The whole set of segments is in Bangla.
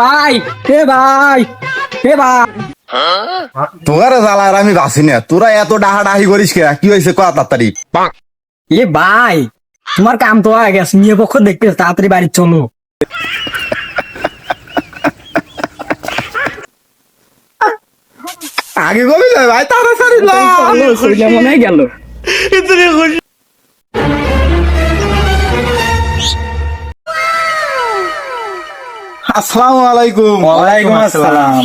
ভাই এ ভাই এ ভাই তোর জ্বালা আর আমি বাসি না, তোরা এত ডাহা ডাহি করিস কে? কি হয়েছে ক তাড়াতাড়ি। এ ভাই তোমার কাম তো হয়ে গেছে, মেয়ে পক্ষ দেখতে তাড়াতাড়ি বাড়ি চলো। আগে কবি ভাই তাড়াতাড়ি শরীরে মনে হয় গেল। আসসালামু আলাইকুম। ওয়ালাইকুম আসসালাম।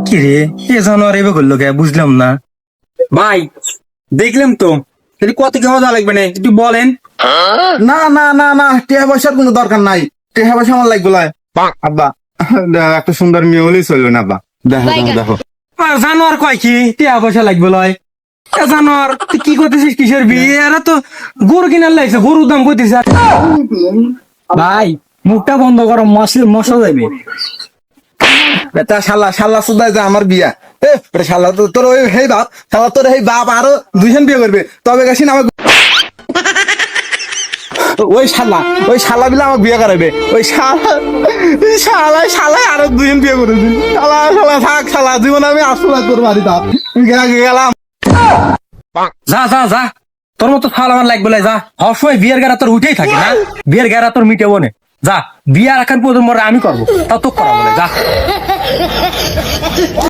কি রে এ জানোয়ার এবার করলো কে বুঝলাম না। ভাই দেখলাম তো, কত কি মজা লাগবে না একটু বলেন। না না না না, টেহা পয়সার কোনো দরকার নাই, টেহা পয়সা আমার লাগবে লয়। আব্বা একটা সুন্দর মেয়ে হলেই চলবে না আব্বা। দেখো দেখো দেখো আর জানোয়ার কয় কি টিয়া পয়সা লাগবে লয়? এ জানোয়ার তুই কি করতেছিস? কিসের বিয়ে? এরা তো গরু কিনার লাগছে, গরুর দাম করতেছে। ভাই মুখটা বন্ধ করো, মশা যাবে। বেটা শালা শালা সুদাই যা আমার বিয়া। এ বেটা শালা তোর ওই হেই বাপ, শালা তোর হেই বাপ আরো দুইজন বিয়ে করবে, তবে গেছিন আমার ওই শালা বিলা আমাকে বিয়ে করাবে। ওই শালা আরো দুজন বিয়ে করেছি। শালা শালা থাক, শালা জীবন আমি আসলে তোর বাড়ি থাক গেলাম। যা যা যা, তোর মতো ফাল আমার লাগবে না। যা সবসময় বিয়ের গেরা তোর উঠেই থাকে না, বিয়ের গেরা তোর মিটেবো না। যা বিয়ে রাখার পর আমি করবো, তা তো করা বলে যা।